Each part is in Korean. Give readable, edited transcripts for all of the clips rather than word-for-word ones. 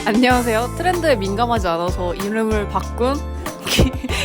안녕하세요. 트렌드에 민감하지 않아서 이름을 바꾼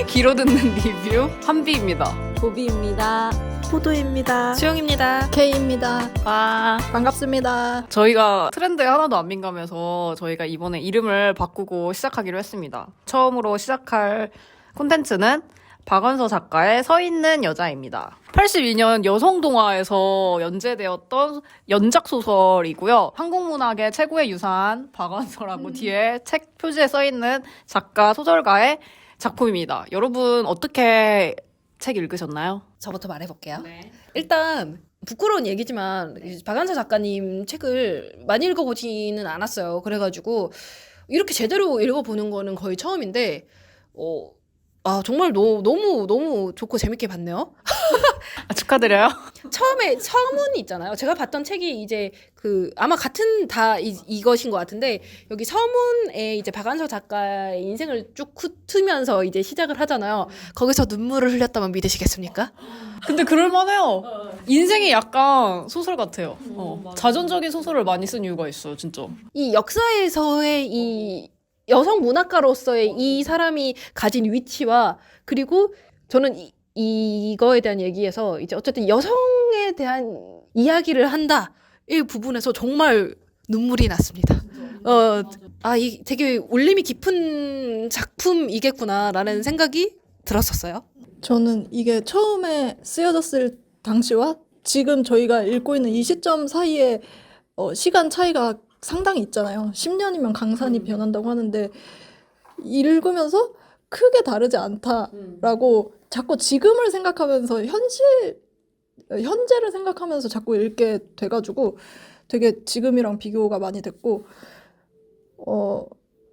귀로 듣는 리뷰 한비입니다. 보비입니다. 포도입니다. 수영입니다. K입니다. 와. 반갑습니다. 저희가 트렌드에 하나도 안 민감해서 저희가 이번에 이름을 바꾸고 시작하기로 했습니다. 처음으로 시작할 콘텐츠는 박완서 작가의 서 있는 여자입니다. 82년 여성동화에서 연재되었던 연작소설이고요. 한국문학의 최고의 유산 박완서라고 뒤에 책 표지에 써있는 작가, 소설가의 작품입니다. 여러분 어떻게 책 읽으셨나요? 저부터 말해볼게요. 네. 일단 부끄러운 얘기지만 박완서 작가님 책을 많이 읽어보지는 않았어요. 그래가지고 이렇게 제대로 읽어보는 거는 거의 처음인데 정말 너무 좋고 재밌게 봤네요. 축하드려요. 처음에 서문이 있잖아요. 제가 봤던 책이 이제 아마 같은 이것인 것 같은데 여기 서문에 이제 박완서 작가의 인생을 쭉 훑으면서 이제 시작을 하잖아요. 거기서 눈물을 흘렸다면 믿으시겠습니까? 근데 그럴만해요. 인생이 약간 소설 같아요. 자전적인 소설을 많이 쓴 이유가 있어요, 진짜. 이 역사에서의 이 여성 문학가로서의 이 사람이 가진 위치와 그리고 저는 이거에 대한 얘기에서 이제 어쨌든 여성에 대한 이야기를 한다 이 부분에서 정말 눈물이 났습니다. 이 되게 울림이 깊은 작품이겠구나라는 생각이 들었었어요. 저는 이게 처음에 쓰여졌을 당시와 지금 저희가 읽고 있는 이 시점 사이에 시간 차이가 상당히 있잖아요. 10년이면 강산이 변한다고 하는데 읽으면서 크게 다르지 않다라고 자꾸 지금을 생각하면서 현재를 생각하면서 자꾸 읽게 돼가지고 되게 지금이랑 비교가 많이 됐고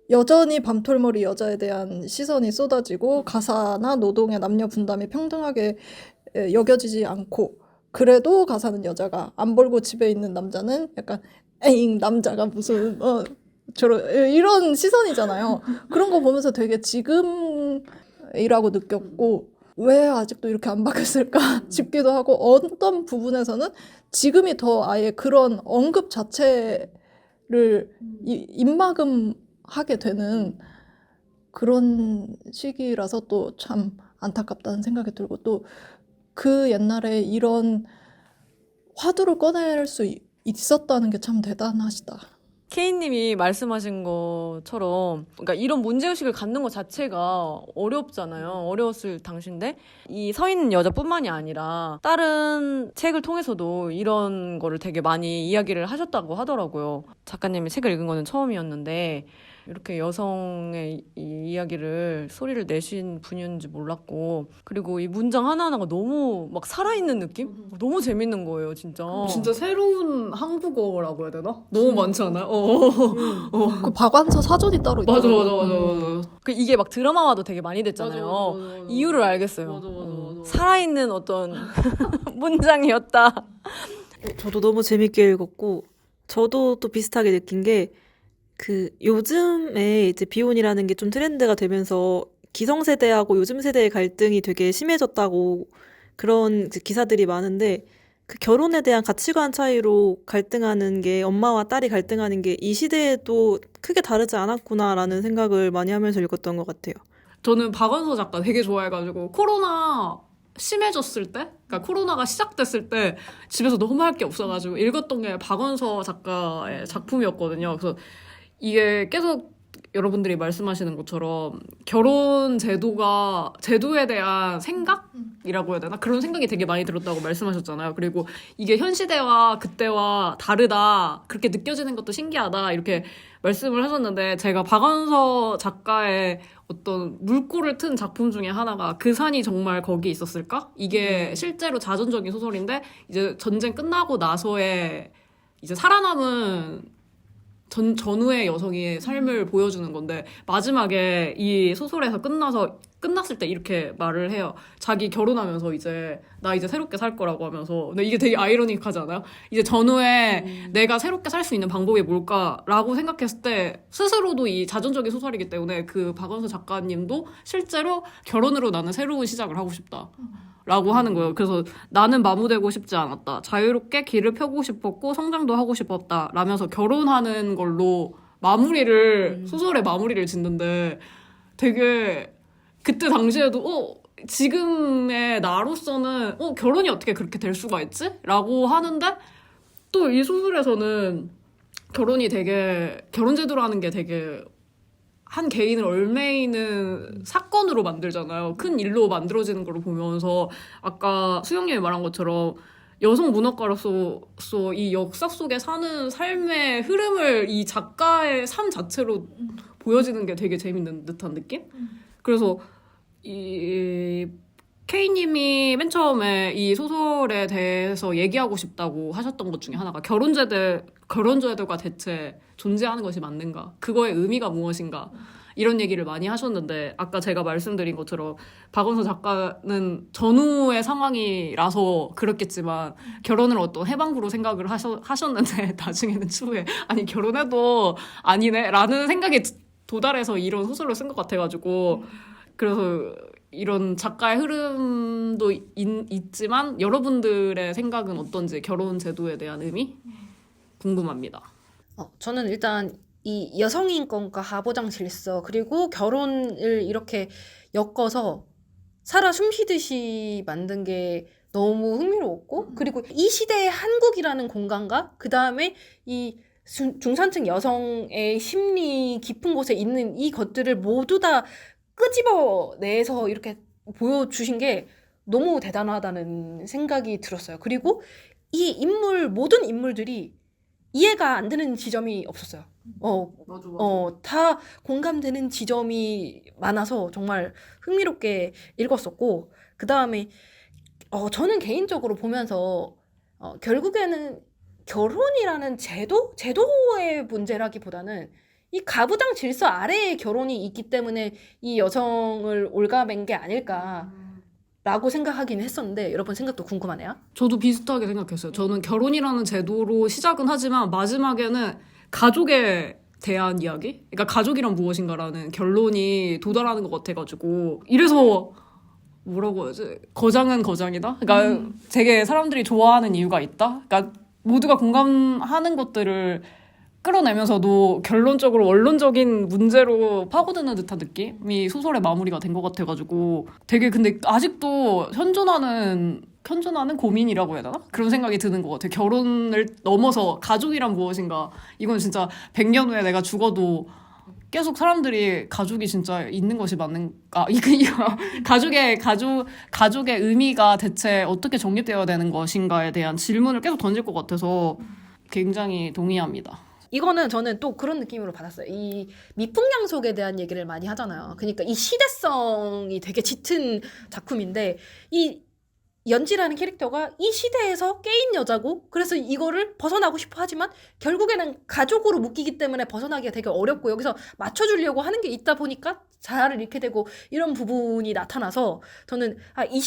여전히 밤톨머리 여자에 대한 시선이 쏟아지고 가사나 노동의 남녀 분담이 평등하게 여겨지지 않고 그래도 가사는 여자가 안 벌고 집에 있는 남자는 약간 에잉 남자가 무슨 이런 시선이잖아요. 그런 거 보면서 되게 지금이라고 느꼈고 왜 아직도 이렇게 안 바뀌었을까 싶기도 하고 어떤 부분에서는 지금이 더 아예 그런 언급 자체를 입막음하게 되는 그런 시기라서 또 참 안타깝다는 생각이 들고 또 그 옛날에 이런 화두를 꺼낼 수 있었다는 게 참 대단하시다. K님이 말씀하신 것처럼 그러니까 이런 문제의식을 갖는 것 자체가 어렵잖아요. 어려웠을 당시인데 이 서 있는 여자뿐만이 아니라 다른 책을 통해서도 이런 거를 되게 많이 이야기를 하셨다고 하더라고요. 작가님이 책을 읽은 거는 처음이었는데 이렇게 여성의 이 이야기를 소리를 내신 분이었는지 몰랐고 그리고 이 문장 하나하나가 너무 막 살아있는 느낌? 너무 재밌는 거예요, 진짜. 진짜 새로운 한국어라고 해야 되나? 너무 많지 않아요? 그 박완서 사전이 따로 있다. 맞아. 이게 막 드라마화도 되게 많이 됐잖아요. 맞아. 이유를 알겠어요. 맞아. 살아있는 어떤 문장이었다. 저도 너무 재밌게 읽었고 저도 또 비슷하게 느낀 게 요즘에 이제 비혼이라는 게 좀 트렌드가 되면서 기성세대하고 요즘 세대의 갈등이 되게 심해졌다고 그런 기사들이 많은데 그 결혼에 대한 가치관 차이로 갈등하는 게 엄마와 딸이 갈등하는 게 이 시대에도 크게 다르지 않았구나라는 생각을 많이 하면서 읽었던 것 같아요. 저는 박완서 작가 되게 좋아해가지고 코로나 심해졌을 때, 그러니까 코로나가 시작됐을 때 집에서 너무 할 게 없어가지고 읽었던 게 박완서 작가의 작품이었거든요. 그래서 이게 계속 여러분들이 말씀하시는 것처럼 결혼 제도에 대한 생각이라고 해야 되나? 그런 생각이 되게 많이 들었다고 말씀하셨잖아요. 그리고 이게 현 시대와 그때와 다르다, 그렇게 느껴지는 것도 신기하다, 이렇게 말씀을 하셨는데 제가 박완서 작가의 어떤 물꼬를 튼 작품 중에 하나가 그 산이 정말 거기 있었을까? 이게 실제로 자전적인 소설인데 이제 전쟁 끝나고 나서의 이제 살아남은 전후의 여성의 삶을 보여주는 건데 마지막에 이 소설에서 끝났을 때 이렇게 말을 해요. 자기 결혼하면서 나 이제 새롭게 살 거라고 하면서. 근데 이게 되게 아이러니하지 않아요? 이제 전후에 내가 새롭게 살 수 있는 방법이 뭘까라고 생각했을 때 스스로도 이 자전적인 소설이기 때문에 그 박완서 작가님도 실제로 결혼으로 나는 새로운 시작을 하고 싶다. 라고 하는 거예요. 그래서 나는 마무되고 싶지 않았다. 자유롭게 길을 펴고 싶었고 성장도 하고 싶었다. 라면서 결혼하는 걸로 마무리를 소설의 마무리를 짓는데 되게 그때 당시에도 지금의 나로서는 결혼이 어떻게 그렇게 될 수가 있지? 라고 하는데 또 이 소설에서는 결혼이 되게 결혼 제도라는 게 되게 한 개인을 얽매이는 사건으로 만들잖아요. 큰 일로 만들어지는 걸 보면서 아까 수영님이 말한 것처럼 여성 문학가로서 이 역사 속에 사는 삶의 흐름을 이 작가의 삶 자체로 보여지는 게 되게 재밌는 듯한 느낌? 그래서 이 K님이 맨 처음에 이 소설에 대해서 얘기하고 싶다고 하셨던 것 중에 하나가 결혼 제도가 대체 존재하는 것이 맞는가? 그거의 의미가 무엇인가? 이런 얘기를 많이 하셨는데 아까 제가 말씀드린 것처럼 박원서 작가는 전후의 상황이라서 그렇겠지만 결혼을 어떤 해방구로 생각을 하셨는데 나중에는 추후에 아니 결혼해도 아니네 라는 생각에 도달해서 이런 소설을 쓴 것 같아가지고 그래서 이런 작가의 흐름도 있지만 여러분들의 생각은 어떤지 결혼 제도에 대한 의미 궁금합니다. 저는 일단 이 여성인권과 가부장 질서 그리고 결혼을 이렇게 엮어서 살아 숨쉬듯이 만든 게 너무 흥미로웠고 그리고 이 시대의 한국이라는 공간과 그 다음에 이 중산층 여성의 심리 깊은 곳에 있는 이 것들을 모두 다 끄집어내서 이렇게 보여주신 게 너무 대단하다는 생각이 들었어요. 그리고 이 모든 인물들이 이해가 안 되는 지점이 없었어요. 맞아. 다 공감되는 지점이 많아서 정말 흥미롭게 읽었었고, 그 다음에, 저는 개인적으로 보면서, 결국에는 결혼이라는 제도의 문제라기보다는 이 가부장 질서 아래에 결혼이 있기 때문에 이 여성을 올가맨 게 아닐까라고 생각하긴 했었는데, 여러분 생각도 궁금하네요. 저도 비슷하게 생각했어요. 저는 결혼이라는 제도로 시작은 하지만 마지막에는 가족에 대한 이야기? 그러니까 가족이란 무엇인가라는 결론이 도달하는 것 같아가지고 이래서 뭐라고 해야지? 거장은 거장이다? 그러니까 되게 사람들이 좋아하는 이유가 있다? 그러니까 모두가 공감하는 것들을 끌어내면서도 결론적으로 원론적인 문제로 파고드는 듯한 느낌이 소설의 마무리가 된 것 같아가지고 되게 근데 아직도 현존하는 고민이라고 해야 되나? 그런 생각이 드는 것 같아요. 결혼을 넘어서 가족이란 무엇인가. 이건 진짜 100년 후에 내가 죽어도 계속 사람들이 가족이 진짜 있는 것이 맞는가? 가족의 의미가 대체 어떻게 정립되어야 되는 것인가에 대한 질문을 계속 던질 것 같아서 굉장히 동의합니다. 이거는 저는 또 그런 느낌으로 받았어요. 이 미풍양속에 대한 얘기를 많이 하잖아요. 그러니까 이 시대성이 되게 짙은 작품인데 이 연지라는 캐릭터가 이 시대에서 깨인 여자고 그래서 이거를 벗어나고 싶어 하지만 결국에는 가족으로 묶이기 때문에 벗어나기가 되게 어렵고 여기서 맞춰주려고 하는 게 있다 보니까 자아를 잃게 되고 이런 부분이 나타나서 저는 이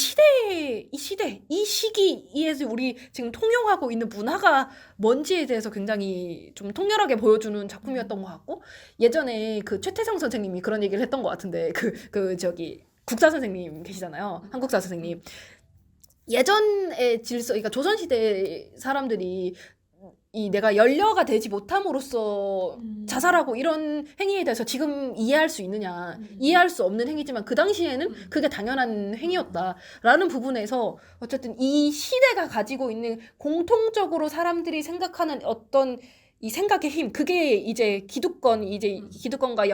시기에서 우리 지금 통용하고 있는 문화가 뭔지에 대해서 굉장히 좀 통렬하게 보여주는 작품이었던 것 같고 예전에 그 최태성 선생님이 그런 얘기를 했던 것 같은데 저기 국사 선생님 계시잖아요. 한국사 선생님. 예전의 질서, 그러니까 조선시대 사람들이 내가 연려가 되지 못함으로써 자살하고 이런 행위에 대해서 지금 이해할 수 있느냐. 이해할 수 없는 행위지만 그 당시에는 그게 당연한 행위였다라는 부분에서 어쨌든 이 시대가 가지고 있는 공통적으로 사람들이 생각하는 어떤 이 생각의 힘, 그게 이제 기득권과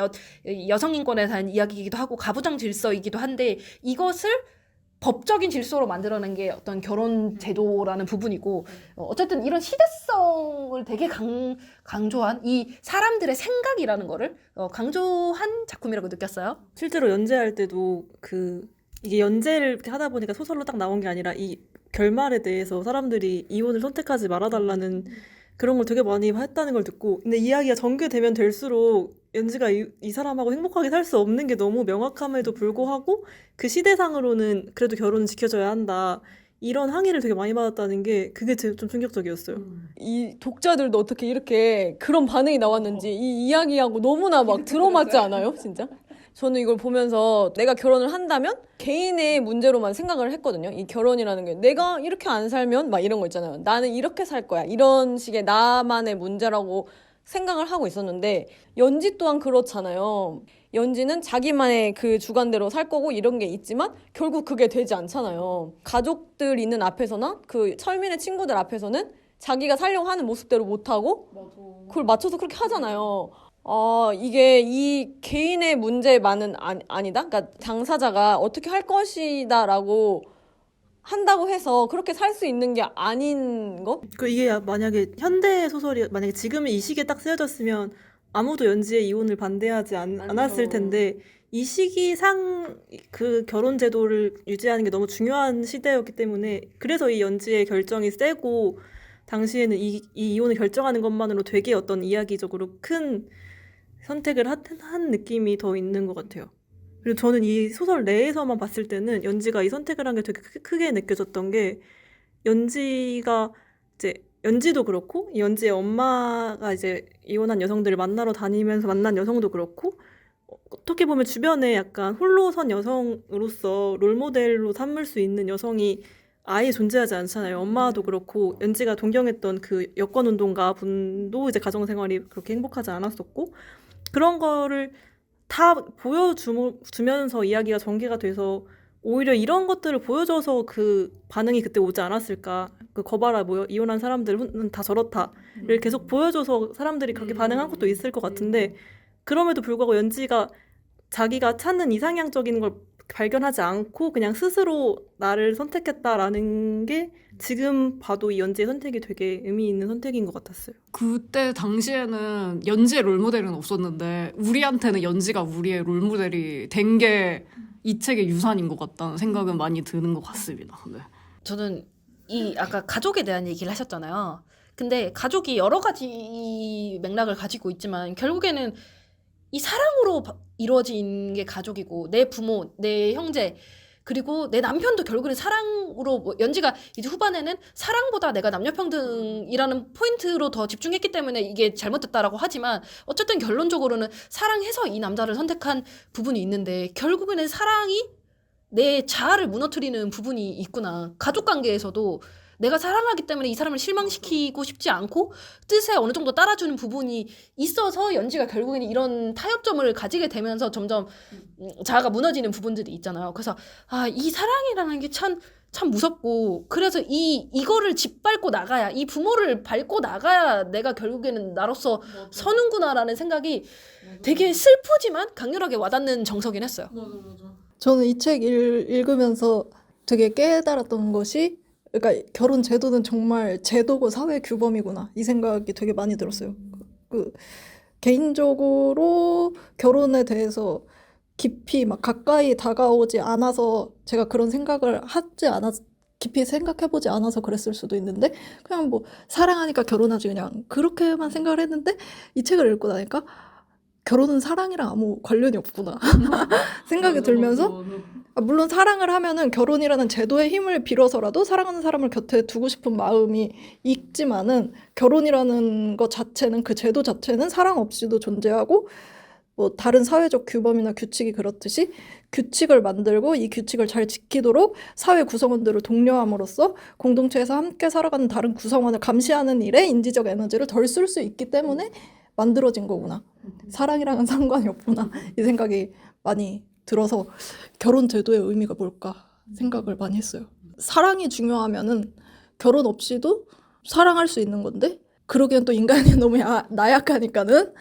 여성인권에 대한 이야기이기도 하고 가부장 질서이기도 한데 이것을 법적인 질서로 만들어낸 게 어떤 결혼 제도라는 부분이고 어쨌든 이런 시대성을 되게 강조한 이 사람들의 생각이라는 거를 강조한 작품이라고 느꼈어요. 실제로 연재할 때도 이게 연재를 하다 보니까 소설로 딱 나온 게 아니라 이 결말에 대해서 사람들이 이혼을 선택하지 말아달라는 그런 걸 되게 많이 했다는 걸 듣고 근데 이야기가 전개되면 될수록 연지가 이 사람하고 행복하게 살 수 없는 게 너무 명확함에도 불구하고 그 시대상으로는 그래도 결혼은 지켜줘야 한다. 이런 항의를 되게 많이 받았다는 게 그게 좀 충격적이었어요. 이 독자들도 어떻게 이렇게 그런 반응이 나왔는지 이 이야기하고 너무나 막 들어맞지 않아요? 진짜? 저는 이걸 보면서 내가 결혼을 한다면 개인의 문제로만 생각을 했거든요. 이 결혼이라는 게 내가 이렇게 안 살면 막 이런 거 있잖아요. 나는 이렇게 살 거야. 이런 식의 나만의 문제라고 생각을 하고 있었는데 연지 또한 그렇잖아요. 연지는 자기만의 그 주관대로 살 거고 이런 게 있지만 결국 그게 되지 않잖아요. 가족들 있는 앞에서나 그 철민의 친구들 앞에서는 자기가 살려고 하는 모습대로 못하고 그걸 맞춰서 그렇게 하잖아요. 이게 이 개인의 문제만은 아니다. 그러니까 당사자가 어떻게 할 것이다라고 한다고 해서 그렇게 살 수 있는 게 아닌 거? 이게 만약에 현대 소설이 만약에 지금 이 시기에 딱 쓰여졌으면 아무도 연지의 이혼을 반대하지 않았을 텐데 이 시기상 그 결혼 제도를 유지하는 게 너무 중요한 시대였기 때문에 그래서 이 연지의 결정이 세고 당시에는 이 이혼을 결정하는 것만으로 되게 어떤 이야기적으로 큰 선택을 한 느낌이 더 있는 것 같아요. 그리고 저는 이 소설 내에서만 봤을 때는 연지가 이 선택을 한 게 되게 크게 느껴졌던 게 연지가 이제 연지도 그렇고 연지의 엄마가 이제 이혼한 여성들을 만나러 다니면서 만난 여성도 그렇고 어떻게 보면 주변에 약간 홀로선 여성으로서 롤모델로 삼을 수 있는 여성이 아예 존재하지 않잖아요. 엄마도 그렇고 연지가 동경했던 그 여권운동가 분도 이제 가정생활이 그렇게 행복하지 않았었고 그런 거를 다 보여주면서 이야기가 전개가 돼서 오히려 이런 것들을 보여줘서 그 반응이 그때 오지 않았을까. 그 거봐라 뭐 이혼한 사람들은 다 저렇다를 계속 보여줘서 사람들이 그렇게 반응한 것도 있을 것 같은데 그럼에도 불구하고 연지가 자기가 찾는 이상향적인 걸 발견하지 않고 그냥 스스로 나를 선택했다라는 게 지금 봐도 이 연지의 선택이 되게 의미 있는 선택인 것 같았어요. 그때 당시에는 연지의 롤모델은 없었는데 우리한테는 연지가 우리의 롤모델이 된 게 이 책의 유산인 것 같다는 생각은 많이 드는 것 같습니다. 네. 저는 이 아까 가족에 대한 얘기를 하셨잖아요. 근데 가족이 여러 가지 맥락을 가지고 있지만 결국에는 이 사랑으로 이루어진 게 가족이고 내 부모, 내 형제 그리고 내 남편도 결국에는 사랑으로 뭐 연지가 이제 후반에는 사랑보다 내가 남녀평등이라는 포인트로 더 집중했기 때문에 이게 잘못됐다라고 하지만 어쨌든 결론적으로는 사랑해서 이 남자를 선택한 부분이 있는데 결국에는 사랑이 내 자아를 무너뜨리는 부분이 있구나. 가족관계에서도 내가 사랑하기 때문에 이 사람을 실망시키고 싶지 않고 뜻에 어느 정도 따라주는 부분이 있어서 연지가 결국에는 이런 타협점을 가지게 되면서 점점 자아가 무너지는 부분들이 있잖아요. 그래서 이 사랑이라는 게 참 무섭고 그래서 이거를 짓밟고 나가야 이 부모를 밟고 나가야 내가 결국에는 나로서 서는구나라는 생각이 되게 슬프지만 강렬하게 와닿는 정서긴 했어요. 저는 이 책 읽으면서 되게 깨달았던 것이 그러니까 결혼 제도는 정말 제도고 사회 규범이구나 이 생각이 되게 많이 들었어요. 개인적으로 결혼에 대해서 깊이 막 가까이 다가오지 않아서 제가 그런 생각을 깊이 생각해보지 않아서 그랬을 수도 있는데 그냥 뭐 사랑하니까 결혼하지 그냥 그렇게만 생각을 했는데 이 책을 읽고 나니까 결혼은 사랑이랑 아무 관련이 없구나 생각이 들면서 물론 사랑을 하면은 결혼이라는 제도의 힘을 빌어서라도 사랑하는 사람을 곁에 두고 싶은 마음이 있지만은 결혼이라는 것 자체는 그 제도 자체는 사랑 없이도 존재하고 뭐 다른 사회적 규범이나 규칙이 그렇듯이 규칙을 만들고 이 규칙을 잘 지키도록 사회 구성원들을 독려함으로써 공동체에서 함께 살아가는 다른 구성원을 감시하는 일에 인지적 에너지를 덜 쓸 수 있기 때문에 만들어진 거구나. 사랑이랑은 상관이 없구나. 이 생각이 많이 들어서 결혼 제도의 의미가 뭘까 생각을 많이 했어요. 사랑이 중요하면은 결혼 없이도 사랑할 수 있는 건데 그러기엔 또 인간이 너무 나약하니까는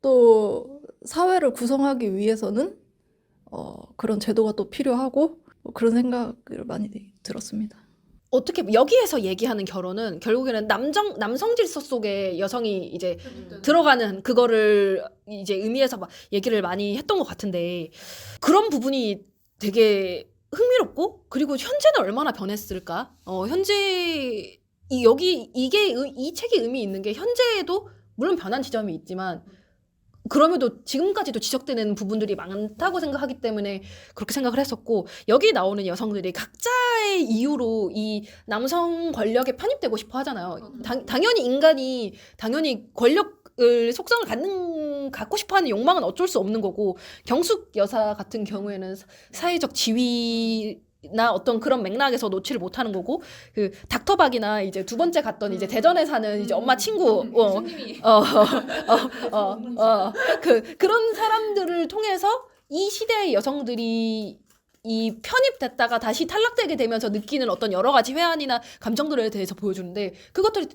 또 사회를 구성하기 위해서는 그런 제도가 또 필요하고 뭐 그런 생각을 많이 들었습니다. 어떻게 여기에서 얘기하는 결혼은 결국에는 남성 질서 속에 여성이 이제 들어가는 그거를 이제 의미해서 막 얘기를 많이 했던 것 같은데 그런 부분이 되게 흥미롭고 그리고 현재는 얼마나 변했을까? 현재 이 책이 의미 있는 게 현재에도 물론 변한 지점이 있지만 그럼에도 지금까지도 지적되는 부분들이 많다고 생각하기 때문에 그렇게 생각을 했었고 여기 나오는 여성들이 각자의 이유로 이 남성 권력에 편입되고 싶어 하잖아요. 당연히 인간이 권력을 속성을 갖고 싶어하는 욕망은 어쩔 수 없는 거고 경숙 여사 같은 경우에는 사회적 지위 나 어떤 그런 맥락에서 놓지를 못하는 거고 그 닥터박이나 이제 두 번째 갔던 이제 대전에 사는 이제 엄마 친구 그런 사람들을 통해서 이 시대의 여성들이 이 편입됐다가 다시 탈락되게 되면서 느끼는 어떤 여러 가지 회한이나 감정들에 대해서 보여주는데 그것들이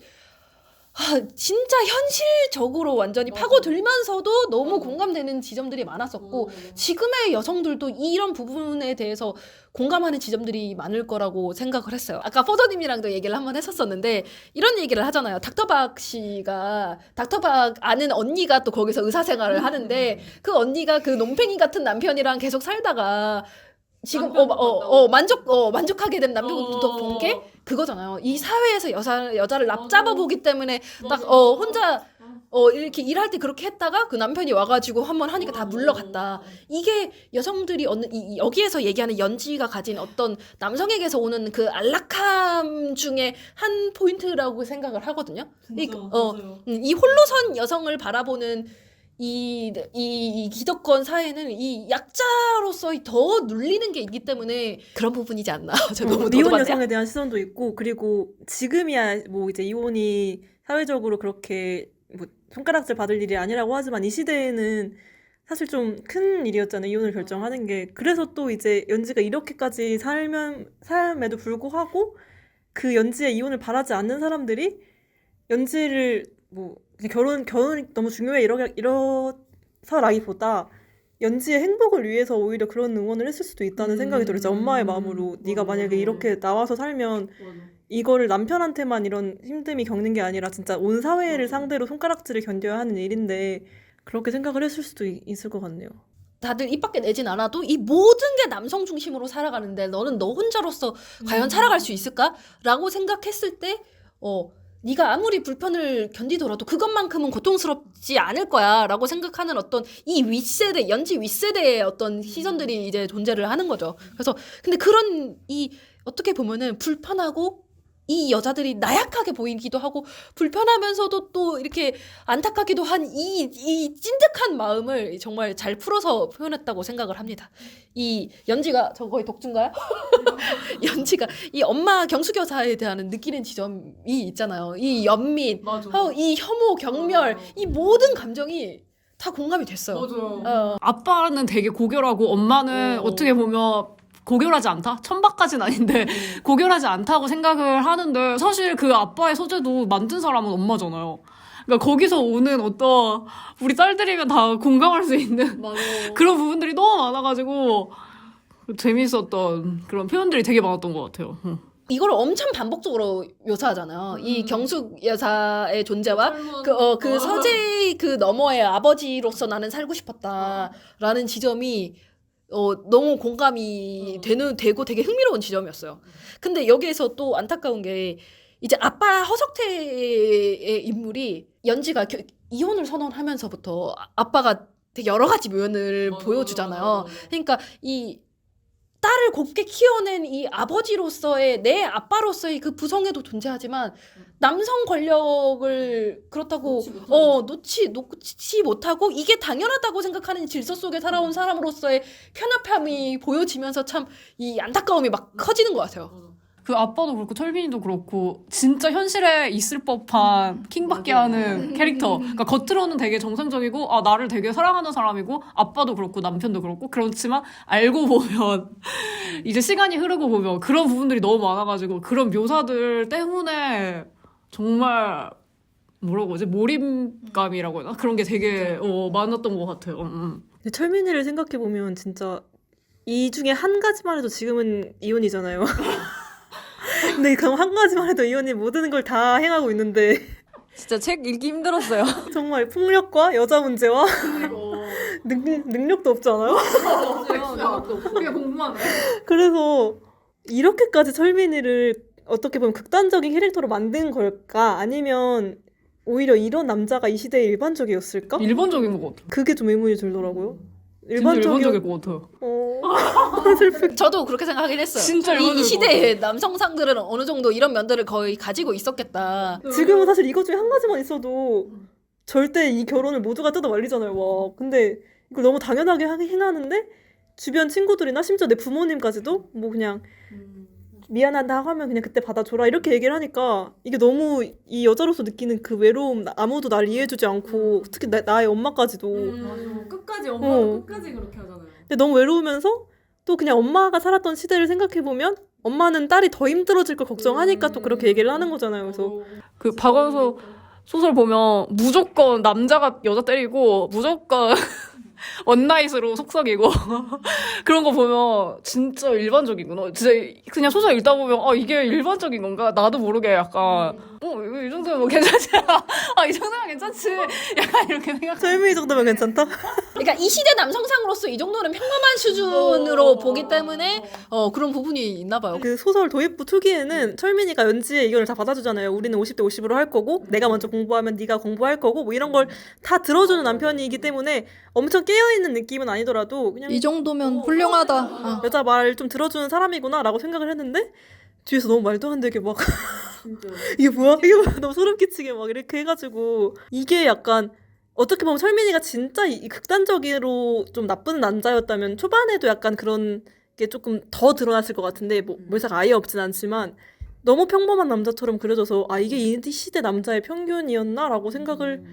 진짜 현실적으로 완전히 파고들면서도 너무 공감되는 지점들이 많았었고 지금의 여성들도 이런 부분에 대해서 공감하는 지점들이 많을 거라고 생각을 했어요. 아까 포도님이랑도 얘기를 한번 했었었는데 이런 얘기를 하잖아요. 닥터박 씨가 닥터박 아는 언니가 또 거기서 의사생활을 하는데 그 언니가 그 놈팽이 같은 남편이랑 계속 살다가 지금 만족하게 된 남편도 본 게 그거잖아요. 이 사회에서 여자를 납잡아 보기 때문에 딱 혼자 이렇게 일할 때 그렇게 했다가 그 남편이 와가지고 한번 하니까 다 물러갔다. 이게 여성들이 여기에서 얘기하는 연지가 가진 어떤 남성에게서 오는 그 안락함 중에 한 포인트라고 생각을 하거든요. 이 홀로선 여성을 바라보는 이 기득권 사회는 이 약자로서 더 눌리는 게 있기 때문에 그런 부분이지 않나. 저 너무 이혼 도도한데요? 여성에 대한 시선도 있고 그리고 지금이야 뭐 이제 이혼이 사회적으로 그렇게 뭐 손가락질 받을 일이 아니라고 하지만 이 시대에는 사실 좀 큰 일이었잖아요. 이혼을 결정하는 게. 그래서 또 이제 연지가 이렇게까지 삶에도 불구하고 그 연지의 이혼을 바라지 않는 사람들이 연지를 뭐 결혼이 너무 중요해 이러서라기보다 연지의 행복을 위해서 오히려 그런 응원을 했을 수도 있다는 생각이 들어요. 진짜 엄마의 마음으로 네가 만약에 이렇게 나와서 살면 이거를 남편한테만 이런 힘듦이 겪는 게 아니라 진짜 온 사회를 상대로 손가락질을 견뎌야 하는 일인데 그렇게 생각을 했을 수도 있을 것 같네요. 다들 입 밖에 내진 않아도 이 모든 게 남성 중심으로 살아가는데 너는 너 혼자로서 과연 살아갈 수 있을까? 라고 생각했을 때 네가 아무리 불편을 견디더라도 그것만큼은 고통스럽지 않을 거야 라고 생각하는 어떤 이 윗세대, 연지 윗세대의 어떤 시선들이 이제 존재를 하는 거죠. 그래서 근데 그런 어떻게 보면은 불편하고 이 여자들이 나약하게 보이기도 하고 불편하면서도 또 이렇게 안타깝기도 한 이 찐득한 마음을 정말 잘 풀어서 표현했다고 생각을 합니다. 이 연지가 저 거의 독주인가요? 연지가 이 엄마 경수교사에 대한 느끼는 지점이 있잖아요. 이 연민, 이 혐오, 경멸, 이 모든 감정이 다 공감이 됐어요. 아빠는 되게 고결하고 엄마는 어떻게 보면 고결하지 않다? 천박까지는 아닌데 고결하지 않다고 생각을 하는데 사실 그 아빠의 소재도 만든 사람은 엄마잖아요. 그러니까 거기서 오는 어떤 우리 딸들이면 다 공감할 수 있는 그런 부분들이 너무 많아가지고 재밌었던 그런 표현들이 되게 많았던 것 같아요. 이걸 엄청 반복적으로 묘사하잖아요. 이 경숙 여사의 존재와 그 서재의 그 너머의 아버지로서 나는 살고 싶었다라는 지점이 너무 공감이 되고 되게 흥미로운 지점이었어요. 근데 여기에서 또 안타까운 게 이제 아빠 허석태의 인물이 연지가 이혼을 선언하면서부터 아빠가 되게 여러 가지 면을 보여주잖아요. 그러니까 이 딸을 곱게 키워낸 이 아버지로서의 내 아빠로서의 그 부성애도 존재하지만 남성 권력을 그렇다고 놓지 못하고 이게 당연하다고 생각하는 질서 속에 살아온 사람으로서의 편협함이 보여지면서 참 이 안타까움이 막 커지는 것 같아요. 그 아빠도 그렇고 철빈이도 그렇고 진짜 현실에 있을 법한 킹받게 하는 캐릭터. 그러니까 겉으로는 되게 정상적이고 나를 되게 사랑하는 사람이고 아빠도 그렇고 남편도 그렇고 그렇지만 알고 보면 이제 시간이 흐르고 보면 그런 부분들이 너무 많아가지고 그런 묘사들 때문에 정말 뭐라고 하지? 몰입감이라고 해야 되나? 그런 게 되게 많았던 것 같아요. 근데 철민이를 생각해보면 진짜 이 중에 한 가지만 해도 지금은 이혼이잖아요. 근데 그럼 한 가지만 해도 이혼이 모든 걸 다 행하고 있는데 진짜 책 읽기 힘들었어요. 정말 폭력과 여자 문제와 능력도 없지 않아요? 그게 궁금하네. 그래서 이렇게까지 철민이를 어떻게 보면 극단적인 캐릭터로 만든 걸까? 아니면 오히려 이런 남자가 이 시대에 일반적이었을까? 일반적인 것 같아요. 그게 좀 의문이 들더라고요. 진짜 일반적일 것 같아요. 저도 그렇게 생각하긴 했어요. 진짜 이 일반적일 시대의 남성상들은 어느 정도 이런 면들을 거의 가지고 있었겠다. 지금은 사실 이것 중에 한 가지만 있어도 절대 이 결혼을 모두가 뜯어 말리잖아요. 와. 근데 이걸 너무 당연하게 행하는데 주변 친구들이나 심지어 내 부모님까지도 뭐 그냥 미안하다 하면 그냥 그때 받아줘라 이렇게 얘기를 하니까 이게 너무 이 여자로서 느끼는 그 외로움, 아무도 나를 이해해주지 않고 특히 나의 엄마까지도 끝까지 엄마도 끝까지 그렇게 하잖아요. 근데 너무 외로우면서 또 그냥 엄마가 살았던 시대를 생각해보면 엄마는 딸이 더 힘들어질 걸 걱정하니까 또 그렇게 얘기를 하는 거잖아요. 그래서 그 박원서 소설 보면 무조건 남자가 여자 때리고 무조건 원나잇으로 속삭이고 그런 거 보면 진짜 일반적이구나. 진짜 그냥 소설 읽다 보면 이게 일반적인 건가? 나도 모르게 약간 이 정도면 뭐 괜찮지? 이 정도면 괜찮지? 약간 이렇게 생각. 철민이 정도면 괜찮다? 그러니까 이 시대 남성상으로서 이 정도는 평범한 수준으로 보기 때문에 그런 부분이 있나 봐요. 그 소설 도입부 초기에는 철민이가 연지의 의견을 다 받아주잖아요. 우리는 50대 50으로 할 거고 내가 먼저 공부하면 네가 공부할 거고 뭐 이런 걸 다 들어주는 남편이기 때문에 엄청 깨어있는 느낌은 아니더라도 그냥 이 정도면 훌륭하다. 여자 말 좀 들어주는 사람이구나 라고 생각을 했는데 뒤에서 너무 말도 안 되게 막 이게 뭐야? 너무 소름 끼치게 막 이렇게 해가지고 이게 약간 어떻게 보면 철민이가 진짜 이 극단적으로 좀 나쁜 남자였다면 초반에도 약간 그런 게 조금 더 드러났을 것 같은데 뭐 묘사가 아예 없진 않지만 너무 평범한 남자처럼 그려져서 이게 이 시대 남자의 평균이었나? 라고 생각을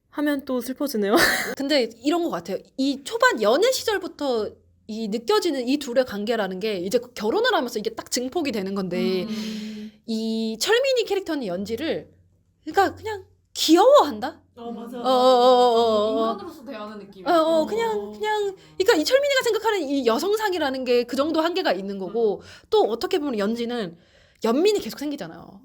하면 또 슬퍼지네요. 근데 이런 것 같아요. 이 초반 연애 시절부터 이 느껴지는 이 둘의 관계라는 게 이제 결혼을 하면서 이게 딱 증폭이 되는 건데 이 철민이 캐릭터는 연지를 그러니까 그냥 귀여워한다? 맞아. 인간으로서 대하는 느낌. 그냥 그러니까 이 철민이가 생각하는 이 여성상이라는 게 그 정도 한계가 있는 거고 또 어떻게 보면 연지는 연민이 계속 생기잖아요.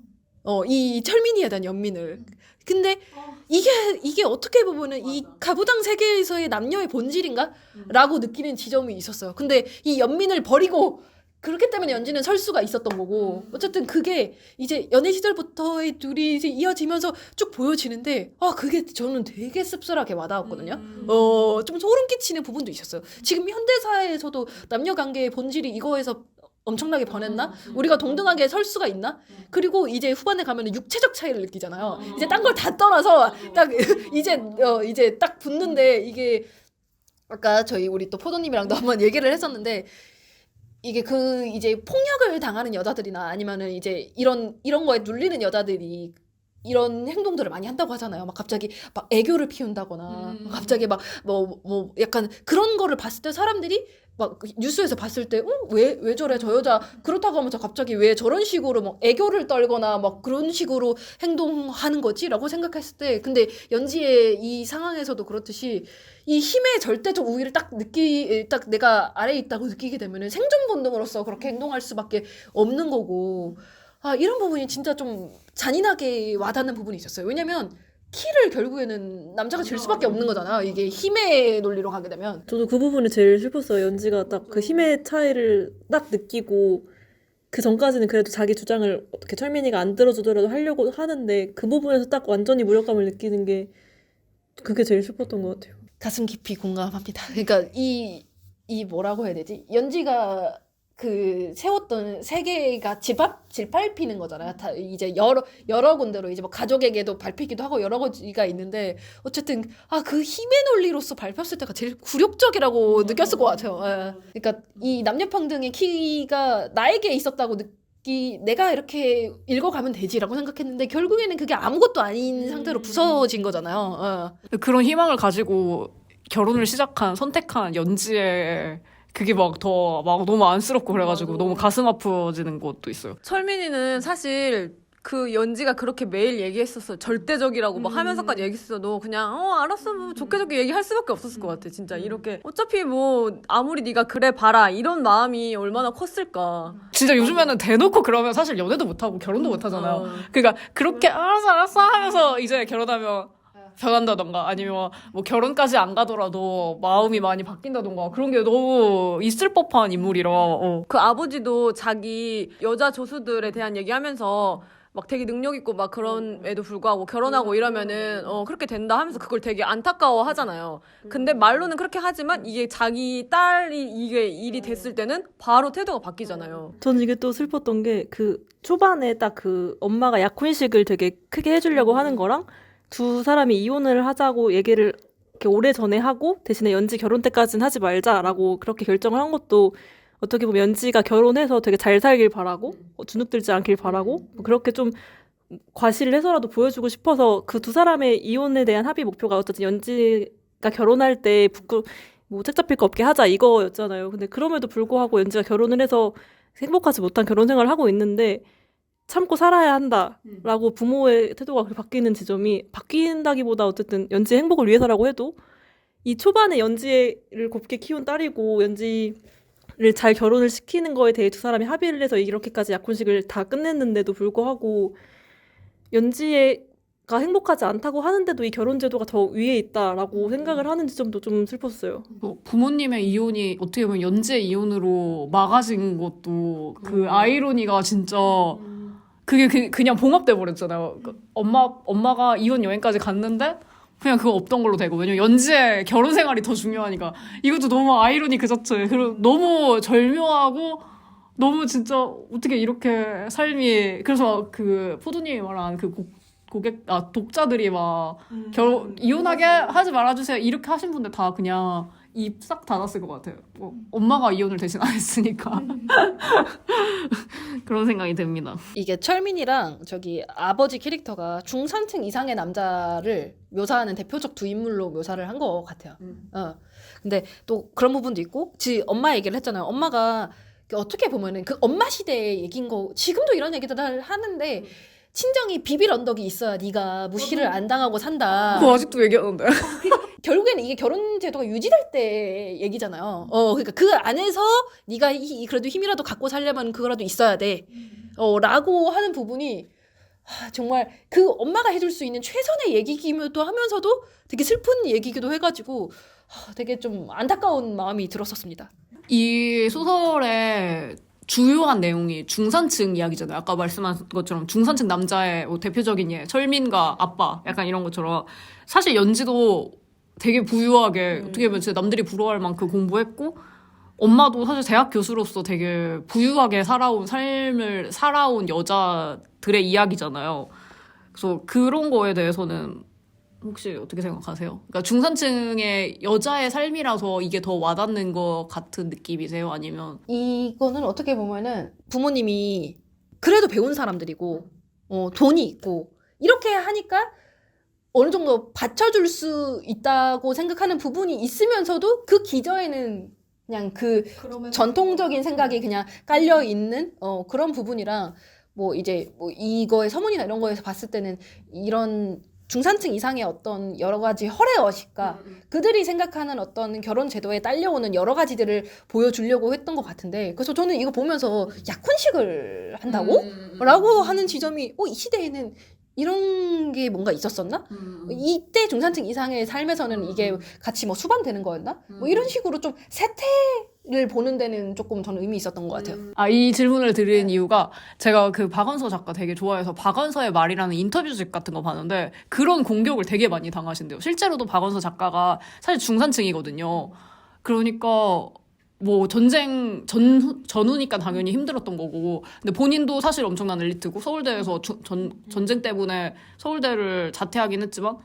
이 철민이에 대한 연민을. 근데 이게 어떻게 보면은 이 가부장 세계에서의 남녀의 본질인가? 라고 느끼는 지점이 있었어요. 근데 이 연민을 버리고 그렇기 때문에 연지는 설 수가 있었던 거고 어쨌든 그게 이제 연애 시절부터의 둘이 이제 이어지면서 쭉 보여지는데 그게 저는 되게 씁쓸하게 와닿았거든요. 좀 소름 끼치는 부분도 있었어요. 지금 현대사에서도 남녀 관계의 본질이 이거에서 엄청나게 변했나? 우리가 동등하게 설 수가 있나? 그리고 이제 후반에 가면 육체적 차이를 느끼잖아요. 이제 딴 걸 다 떠나서 딱 이제 딱 붙는데 이게 아까 우리 또 포도님이랑도 한번 얘기를 했었는데 이게 이제 폭력을 당하는 여자들이나 아니면은 이제 이런 거에 눌리는 여자들이 이런 행동들을 많이 한다고 하잖아요. 막 갑자기 막 애교를 피운다거나 갑자기 막 뭐 약간 그런 거를 봤을 때 사람들이 막 뉴스에서 봤을 때 왜 저래 저 여자 그렇다고 하면서 갑자기 왜 저런 식으로 막 애교를 떨거나 막 그런 식으로 행동하는 거지라고 생각했을 때 근데 연지의 이 상황에서도 그렇듯이 이 힘의 절대적 우위를 딱 내가 아래에 있다고 느끼게 되면은 생존 본능으로서 그렇게 행동할 수밖에 없는 거고 이런 부분이 진짜 좀 잔인하게 와닿는 부분이 있었어요. 왜냐면 키를 결국에는 남자가 질 수밖에 없는 거잖아. 이게 힘의 논리로 가게 되면. 저도 그 부분이 제일 슬펐어요. 연지가 딱 그 힘의 차이를 딱 느끼고 그 전까지는 그래도 자기 주장을 어떻게 철민이가 안 들어주더라도 하려고 하는데 그 부분에서 딱 완전히 무력감을 느끼는 게 그게 제일 슬펐던 것 같아요. 가슴 깊이 공감합니다. 그러니까 이 뭐라고 해야 되지? 연지가 그 세웠던 세계가 짓밟히는 거잖아요. 다 이제 여러 군데로 이제 뭐 가족에게도 밟히기도 하고 여러 가지가 있는데 어쨌든 그 힘의 논리로서 밟혔을 때가 제일 굴욕적이라고 느꼈을 것 같아요. 그러니까 이 남녀평등의 키가 나에게 있었다고 내가 이렇게 읽어가면 되지라고 생각했는데 결국에는 그게 아무것도 아닌 상태로 부서진 거잖아요. 그런 희망을 가지고 결혼을 선택한 연지의 그게 막 너무 안쓰럽고 그래가지고 너무 가슴 아파지는 것도 있어요. 철민이는 사실 그 연지가 그렇게 매일 얘기했었어. 절대적이라고 막 하면서까지 얘기했어도 그냥 알았어 뭐 좋게 얘기할 수밖에 없었을 것 같아. 진짜 이렇게 어차피 뭐 아무리 네가 그래 봐라 이런 마음이 얼마나 컸을까. 진짜 요즘에는 대놓고 그러면 사실 연애도 못하고 결혼도 못하잖아요. 그러니까 그렇게 알았어 하면서 이제 결혼하면 변한다던가 아니면 뭐 결혼까지 안 가더라도 마음이 많이 바뀐다던가 그런 게 너무 있을 법한 인물이라 그 아버지도 자기 여자 조수들에 대한 얘기하면서 막 되게 능력 있고 막 그런에도 불구하고 결혼하고 이러면은 그렇게 된다 하면서 그걸 되게 안타까워 하잖아요. 근데 말로는 그렇게 하지만 이게 자기 딸이 이게 일이 됐을 때는 바로 태도가 바뀌잖아요. 저는 이게 또 슬펐던 게 그 초반에 딱 그 엄마가 약혼식을 되게 크게 해주려고 하는 거랑 두 사람이 이혼을 하자고 얘기를 이렇게 오래 전에 하고 대신에 연지 결혼 때까지는 하지 말자라고 그렇게 결정을 한 것도 어떻게 보면 연지가 결혼해서 되게 잘 살길 바라고 주눅들지 않길 바라고 그렇게 좀 과시를 해서라도 보여주고 싶어서 그 두 사람의 이혼에 대한 합의 목표가 어쨌든 연지가 결혼할 때 뭐 책 잡힐 거 없게 하자 이거였잖아요. 근데 그럼에도 불구하고 연지가 결혼을 해서 행복하지 못한 결혼 생활을 하고 있는데 참고 살아야 한다라고 부모의 태도가 그렇게 바뀌는 지점이 바뀐다기보다 어쨌든 연지의 행복을 위해서라고 해도 이 초반에 연지를 곱게 키운 딸이고 연지를 잘 결혼을 시키는 거에 대해 두 사람이 합의를 해서 이렇게까지 약혼식을 다 끝냈는데도 불구하고 연지가 행복하지 않다고 하는데도 이 결혼 제도가 더 위에 있다라고 생각을 하는 지점도 좀 슬펐어요. 부모님의 이혼이 어떻게 보면 연지의 이혼으로 막아진 것도 그 아이러니가 진짜 그게 그냥 봉합돼 버렸잖아요. 엄마가 이혼 여행까지 갔는데 그냥 그거 없던 걸로 되고 왜냐면 연지의 결혼 생활이 더 중요하니까 이것도 너무 아이러니 그 자체. 그리고 너무 절묘하고 너무 진짜 어떻게 이렇게 삶이 그래서 그 포도님이 말한 그 독자들이 막 이혼하게 하지 말아주세요 이렇게 하신 분들 다 그냥 입 싹 닫았을 것 같아요. 엄마가 이혼을 대신 안 했으니까 그런 생각이 듭니다. 이게 철민이랑 저기 아버지 캐릭터가 중산층 이상의 남자를 묘사하는 대표적 두 인물로 묘사를 한 것 같아요. 근데 또 그런 부분도 있고, 엄마 얘기를 했잖아요. 엄마가 어떻게 보면은 그 엄마 시대의 얘기인 거, 지금도 이런 얘기들을 하는데 친정이 비빌 언덕이 있어야 네가 무시를 안 당하고 산다. 그거 아직도 얘기하는데. 결국에는 이게 결혼 제도가 유지될 때 얘기잖아요. 그러니까 그 안에서 네가 그래도 힘이라도 갖고 살려면 그거라도 있어야 돼. 라고 하는 부분이 정말 그 엄마가 해줄 수 있는 최선의 얘기기도 하면서도 되게 슬픈 얘기기도 해가지고 되게 좀 안타까운 마음이 들었었습니다. 이 소설의 주요한 내용이 중산층 이야기잖아요. 아까 말씀한 것처럼 중산층 남자의 대표적인 예, 철민과 아빠 약간 이런 것처럼 사실 연지도 되게 부유하게 어떻게 보면 진짜 남들이 부러워할 만큼 공부했고 엄마도 사실 대학 교수로서 되게 부유하게 살아온 삶을 살아온 여자들의 이야기잖아요. 그래서 그런 거에 대해서는 혹시 어떻게 생각하세요? 그러니까 중산층의 여자의 삶이라서 이게 더 와닿는 것 같은 느낌이세요? 아니면 이거는 어떻게 보면은 부모님이 그래도 배운 사람들이고 돈이 있고 이렇게 하니까 어느 정도 받쳐줄 수 있다고 생각하는 부분이 있으면서도 그 기저에는 그냥 그 전통적인 생각이 그냥 깔려 있는 그런 부분이랑 뭐 이제 뭐 이거의 서문이나 이런 거에서 봤을 때는 이런 중산층 이상의 어떤 여러 가지 허례어식과 그들이 생각하는 어떤 결혼 제도에 딸려오는 여러 가지들을 보여주려고 했던 것 같은데, 그래서 저는 이거 보면서 약혼식을 한다고? 라고 하는 지점이 이 시대에는 이런 게 뭔가 있었었나? 이때 중산층 이상의 삶에서는 이게 같이 뭐 수반되는 거였나? 뭐 이런 식으로 좀 세태를 보는 데는 조금 저는 의미 있었던 것 같아요. 이 질문을 드린 이유가 제가 그 박원서 작가 되게 좋아해서 박원서의 말이라는 인터뷰집 같은 거 봤는데 그런 공격을 되게 많이 당하신대요. 실제로도 박원서 작가가 사실 중산층이거든요. 그러니까 뭐 전후니까 당연히 힘들었던 거고, 근데 본인도 사실 엄청난 엘리트고 서울대에서 전쟁 때문에 서울대를 자퇴하긴 했지만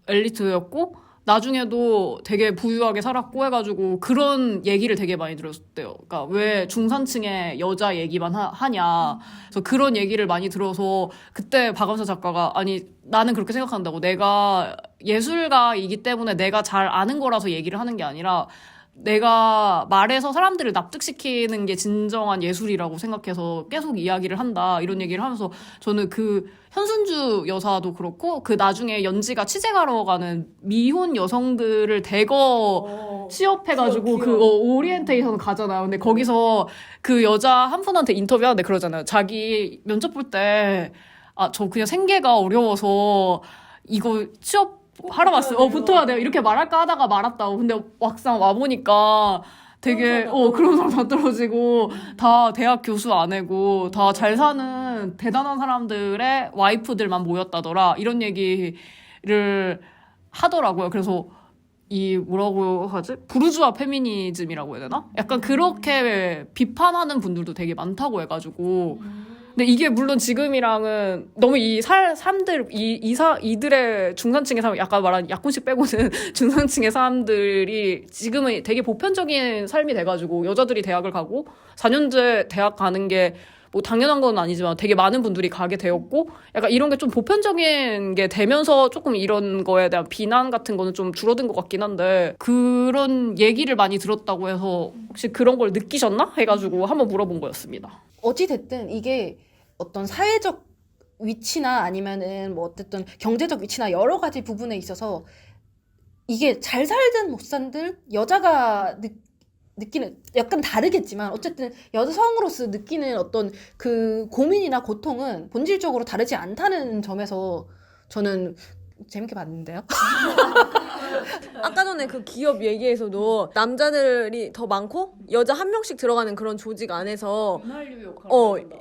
엘리트였고 나중에도 되게 부유하게 살았고 해가지고 그런 얘기를 되게 많이 들었대요. 그러니까 왜 중산층의 여자 얘기만 하냐. 그래서 그런 얘기를 많이 들어서 그때 박원서 작가가 아니 나는 그렇게 생각한다고, 내가 예술가이기 때문에 내가 잘 아는 거라서 얘기를 하는 게 아니라 내가 말해서 사람들을 납득시키는 게 진정한 예술이라고 생각해서 계속 이야기를 한다 이런 얘기를 하면서, 저는 그 현순주 여사도 그렇고 그 나중에 연지가 취재 가러 가는 미혼 여성들을 대거 취업해가지고 그 오리엔테이션 가잖아요. 근데 거기서 그 여자 한 분한테 인터뷰하는데 그러잖아요. 자기 면접 볼 때 저 그냥 생계가 어려워서 이거 취업 하러 왔어요. 붙어야 돼요. 이렇게 말할까 하다가 말았다고. 근데 막상 와보니까 되게, 그런 사람 다 떨어지고, 다 대학 교수 아내고, 다 잘 사는 대단한 사람들의 와이프들만 모였다더라. 이런 얘기를 하더라고요. 그래서 뭐라고 하지? 부르주아 페미니즘이라고 해야 되나? 약간 그렇게 비판하는 분들도 되게 많다고 해가지고. 근데 이게 물론 지금이랑은 너무 이 사람들, 이들의 중산층의 사람, 아까 말한 약혼식 빼고는 중산층의 사람들이 지금은 되게 보편적인 삶이 돼가지고 여자들이 대학을 가고 4년제 대학 가는 게 뭐 당연한 건 아니지만 되게 많은 분들이 가게 되었고 약간 이런 게 좀 보편적인 게 되면서 조금 이런 거에 대한 비난 같은 거는 좀 줄어든 것 같긴 한데 그런 얘기를 많이 들었다고 해서 혹시 그런 걸 느끼셨나? 해가지고 한번 물어본 거였습니다. 어찌됐든 이게 어떤 사회적 위치나 아니면은 뭐 어쨌든 경제적 위치나 여러 가지 부분에 있어서 이게 잘 살든 못 살든 여자가 느끼는 약간 다르겠지만 어쨌든 여성으로서 느끼는 어떤 그 고민이나 고통은 본질적으로 다르지 않다는 점에서 저는 재밌게 봤는데요. 아까 전에 그 기업 얘기에서도 남자들이 더 많고 여자 한 명씩 들어가는 그런 조직 안에서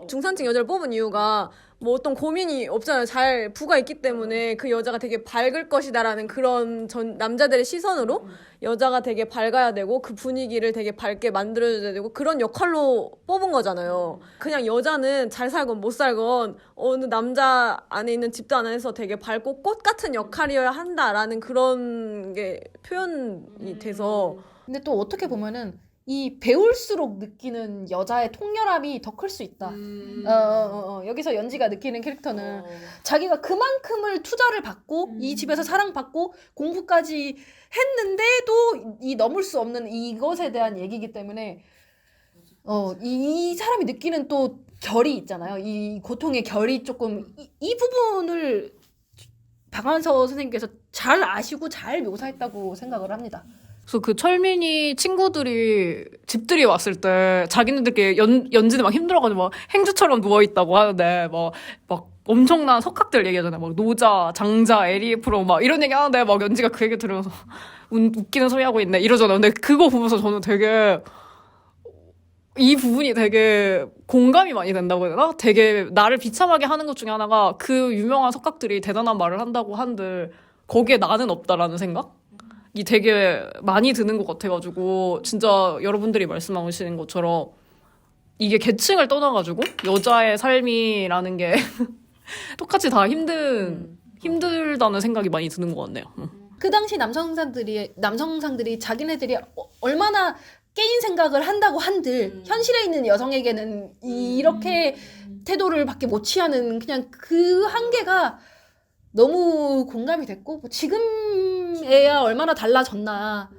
중산층 여자를 뽑은 이유가 뭐 어떤 고민이 없잖아요. 잘 부가 있기 때문에 그 여자가 되게 밝을 것이다라는 그런 남자들의 시선으로 여자가 되게 밝아야 되고 그 분위기를 되게 밝게 만들어줘야 되고 그런 역할로 뽑은 거잖아요. 그냥 여자는 잘 살건 못 살건 어느 남자 안에 있는 집단 안에서 되게 밝고 꽃 같은 역할이어야 한다라는 그런 게 표현이 돼서 근데 또 어떻게 보면은 이 배울수록 느끼는 여자의 통렬함이 더 클 수 있다. 여기서 연지가 느끼는 캐릭터는 자기가 그만큼을 투자를 받고 이 집에서 사랑받고 공부까지 했는데도 이 넘을 수 없는 이것에 대한 얘기이기 때문에 이 사람이 느끼는 또 결이 있잖아요. 이 고통의 결이 조금 이 부분을 박완서 선생님께서 잘 아시고 잘 묘사했다고 생각을 합니다. 그래서 그 철민이 친구들이 집들이 왔을 때 자기네들끼리 연지는 막 힘들어가지고 막 행주처럼 누워있다고 하는데 막 엄청난 석학들 얘기하잖아요. 막 노자, 장자, 에리프로 막 이런 얘기 하는데 막 연지가 그 얘기 들으면서 웃기는 소리 하고 있네 이러잖아요. 근데 그거 보면서 저는 되게 이 부분이 되게 공감이 많이 된다고 해야 되나? 되게 나를 비참하게 하는 것 중에 하나가 그 유명한 석학들이 대단한 말을 한다고 한들 거기에 나는 없다라는 생각? 이 되게 많이 드는 것 같아가지고 진짜 여러분들이 말씀하시는 것처럼 이게 계층을 떠나가지고 여자의 삶이라는 게 똑같이 다 힘들다는 생각이 많이 드는 것 같네요. 그 당시 남성상들이 자기네들이 얼마나 깨인 생각을 한다고 한들 현실에 있는 여성에게는 이렇게 태도를 밖에 못 취하는 그냥 그 한계가 너무 공감이 됐고 뭐 지금에야 얼마나 달라졌나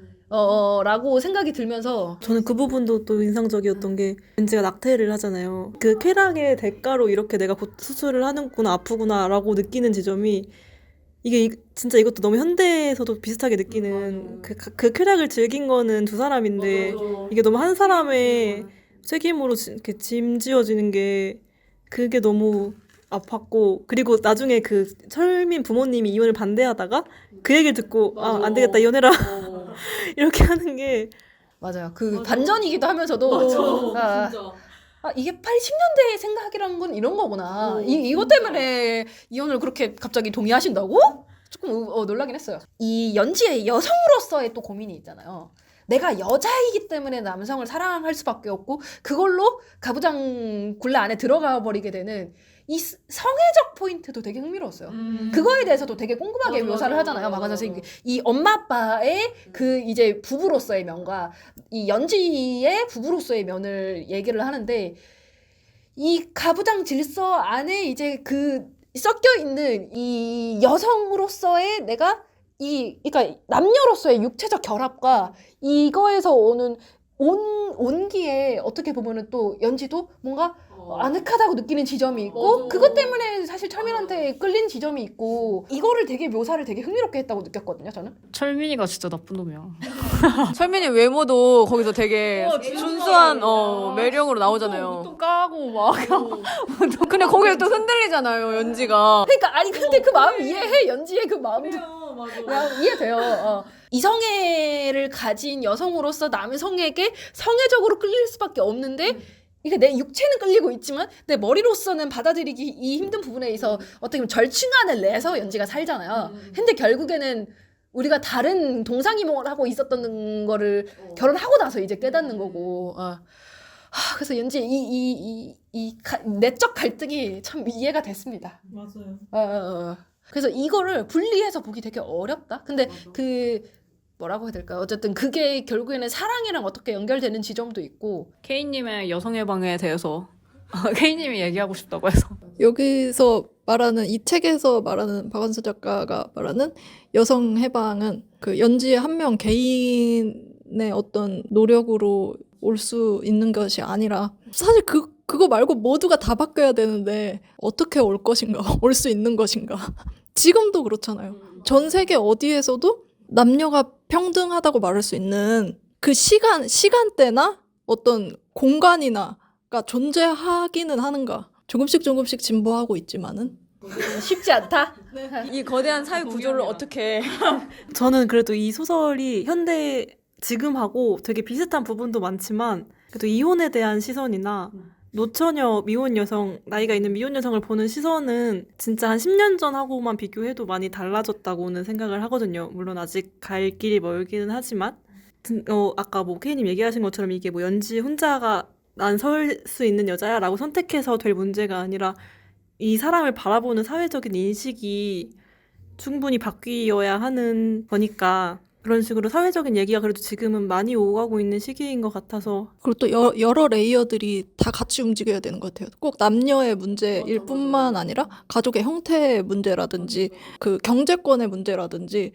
라고 생각이 들면서 저는 그 부분도 또 인상적이었던 게 은지가 낙태를 하잖아요. 그 쾌락의 대가로 이렇게 내가 곧 수술을 하는구나 아프구나라고 느끼는 지점이 이게 진짜 이것도 너무 현대에서도 비슷하게 느끼는 그 쾌락을 즐긴 거는 두 사람인데 이게 너무 한 사람의 책임으로 이렇게 짐지어지는 게 그게 너무 아팠고 그리고 나중에 그 철민 부모님이 이혼을 반대하다가 그 얘기를 듣고 안 되겠다 이혼해라 이렇게 하는 게 맞아요. 그 반전이기도 하면서도 이게 80년대에 생각이라는 건 이런 거구나. 이것 때문에 이혼을 그렇게 갑자기 동의하신다고? 조금 놀라긴 했어요. 이 연지의 여성으로서의 또 고민이 있잖아요. 내가 여자이기 때문에 남성을 사랑할 수밖에 없고 그걸로 가부장 굴레 안에 들어가 버리게 되는 이 성애적 포인트도 되게 흥미로웠어요. 그거에 대해서도 되게 꼼꼼하게 묘사를 하잖아요. 박완서 선생님이. 이 엄마 아빠의 그 이제 부부로서의 면과 이 연지의 부부로서의 면을 얘기를 하는데 이 가부장 질서 안에 이제 그 섞여 있는 이 여성으로서의 내가 그러니까 남녀로서의 육체적 결합과 이거에서 오는 온기에 어떻게 보면은 또 연지도 뭔가 아늑하다고 느끼는 지점이 있고 그것 때문에 사실 철민한테 끌린 지점이 있고 이거를 되게 묘사를 되게 흥미롭게 했다고 느꼈거든요 저는. 철민이가 진짜 나쁜 놈이야. 철민이 외모도 거기서 되게 순수한 매력으로 나오잖아요. 또 까고 막. 근데 거기에 또 흔들리잖아요 연지가. 그러니까 아니 근데 그 마음 이해해. 연지의 그 마음도 그냥 이해돼요. 이성애를 가진 여성으로서 남성에게 성애적으로 끌릴 수밖에 없는데 이게 내 육체는 끌리고 있지만 내 머리로서는 받아들이기 힘든 부분에 있어 어떻게 보면 절충안을 내서 연지가 살잖아요. 근데 결국에는 우리가 다른 동상이몽을 하고 있었던 거를 결혼하고 나서 이제 깨닫는 거고 그래서 연지 이 내적 갈등이 참 이해가 됐습니다. 맞아요. 그래서 이거를 분리해서 보기 되게 어렵다. 근데 그 뭐라고 해야 될까요? 어쨌든 그게 결국에는 사랑이랑 어떻게 연결되는 지점도 있고. K님의 여성의 방에 대해서 K님이 얘기하고 싶다고 해서. 여기서 말하는 이 책에서 말하는 박완서 작가가 말하는 여성 해방은 그 연지의 한 명 개인의 어떤 노력으로 올 수 있는 것이 아니라 사실 그거 말고 모두가 다 바뀌어야 되는데 어떻게 올 것인가, 올 수 있는 것인가. 지금도 그렇잖아요. 전 세계 어디에서도 남녀가 평등하다고 말할 수 있는 그 시간대나 어떤 공간이나가 존재하기는 하는가. 조금씩 진보하고 있지만은 쉽지 않다. 이 거대한 사회 구조를 어떻게 저는 그래도 이 소설이 현대 지금하고 되게 비슷한 부분도 많지만 그래도 이혼에 대한 시선이나 노처녀, 미혼 여성, 나이가 있는 미혼 여성을 보는 시선은 진짜 한 10년 전하고만 비교해도 많이 달라졌다고는 생각을 하거든요. 물론 아직 갈 길이 멀기는 하지만 아까 뭐 K님 얘기하신 것처럼 이게 뭐 연지 혼자가 난 설 수 있는 여자야 라고 선택해서 될 문제가 아니라 이 사람을 바라보는 사회적인 인식이 충분히 바뀌어야 하는 거니까 그런 식으로 사회적인 얘기가 그래도 지금은 많이 오가고 있는 시기인 것 같아서 그리고 또 여러 레이어들이 다 같이 움직여야 되는 것 같아요. 꼭 남녀의 문제일 뿐만 아니라 가족의 형태의 문제라든지 그 경제권의 문제라든지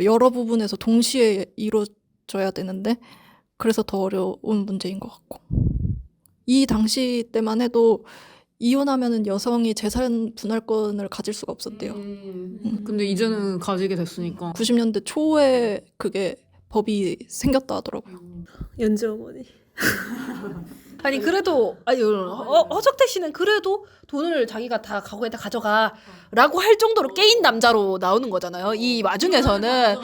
여러 부분에서 동시에 이루어져야 되는데 그래서 더 어려운 문제인 것 같고 이 당시 때만 해도 이혼하면은 여성이 재산 분할권을 가질 수가 없었대요. 근데 이제는 가지게 됐으니까. 90년대 초에 그게 법이 생겼다 하더라고요. 연지 어머니 아니 그래도 허석태 씨는 그래도 돈을 자기가 다 가구에다 가져가라고 할 정도로 깨인 남자로 나오는 거잖아요. 이 와중에서는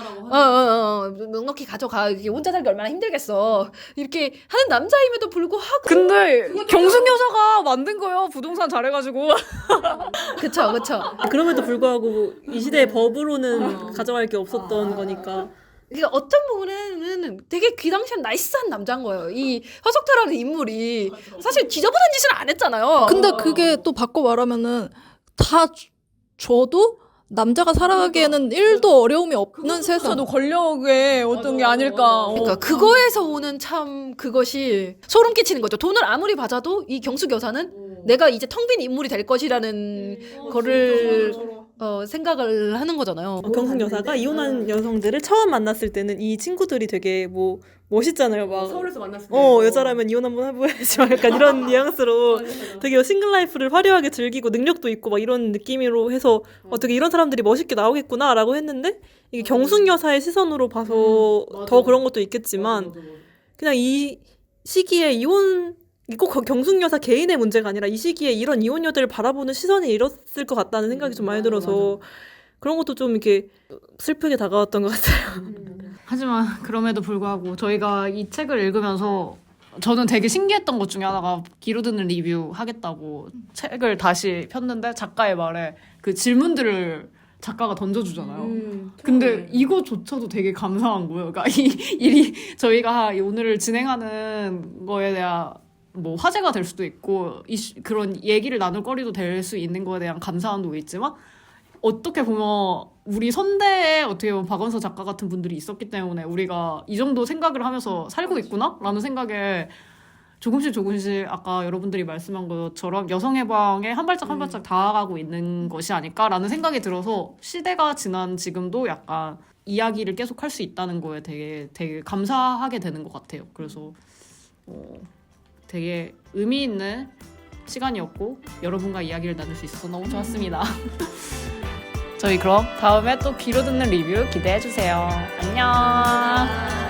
넉넉히 가져가. 이게 혼자 살기 얼마나 힘들겠어. 이렇게 하는 남자임에도 불구하고 근데 경숙 여자가 만든 거예요. 부동산 잘해가지고. 그쵸. 그럼에도 불구하고 이 시대의 법으로는 가져갈 게 없었던 거니까 그러니까 어떤 부분에는 되게 그 당시엔 나이스한 남자인 거예요. 이 허석태라는 인물이 사실 지저분한 짓을 안 했잖아요. 근데 그게 또 바꿔 말하면은 다 줘도 남자가 살아가기에는 1도 어려움이 없는 세상. 저도 권력의 어떤 게 아닐까. 그러니까 그거에서 오는 참 그것이 소름 끼치는 거죠. 돈을 아무리 받아도 이 경숙 여사는 내가 이제 텅 빈 인물이 될 것이라는 거를 생각을 하는 거잖아요. 경숙 여사가 이혼한 여성들을 처음 만났을 때는 이 친구들이 되게 뭐 멋있잖아요. 막 서울에서 만났을 때. 여자라면 이혼 한번 해봐야지. 막 약간 이런 뉘앙스로 되게 싱글 라이프를 화려하게 즐기고 능력도 있고 막 이런 느낌으로 해서 어떻게 이런 사람들이 멋있게 나오겠구나라고 했는데 이게 경숙 여사의 시선으로 봐서 더 그런 것도 있겠지만 그냥 이 시기에 꼭 경숙 여사 개인의 문제가 아니라 이 시기에 이런 이혼녀들을 바라보는 시선이 이렇을 것 같다는 생각이 좀 많이 들어서 그런 것도 좀 이렇게 슬프게 다가왔던 것 같아요. 하지만 그럼에도 불구하고 저희가 이 책을 읽으면서 저는 되게 신기했던 것 중에 하나가 귀로 듣는 리뷰 하겠다고 책을 다시 폈는데 작가의 말에 그 질문들을 작가가 던져주잖아요. 근데 이거조차도 되게 감사한 거예요. 그러니까 이 일이 저희가 오늘을 진행하는 거에 대한 뭐 화제가 될 수도 있고 그런 얘기를 나눌 거리도 될 수 있는 거에 대한 감사함도 있지만 어떻게 보면 우리 선대에 어떻게 보면 박원서 작가 같은 분들이 있었기 때문에 우리가 이 정도 생각을 하면서 살고 있구나? 라는 생각에 조금씩 아까 여러분들이 말씀한 것처럼 여성 해방에 한 발짝 한 발짝 다가가고 있는 것이 아닐까라는 생각이 들어서 시대가 지난 지금도 약간 이야기를 계속 할 수 있다는 거에 되게 감사하게 되는 것 같아요. 그래서 되게 의미 있는 시간이었고 여러분과 이야기를 나눌 수 있어서 너무 좋았습니다. 저희 그럼 다음에 또 귀로 듣는 리뷰 기대해주세요. 안녕.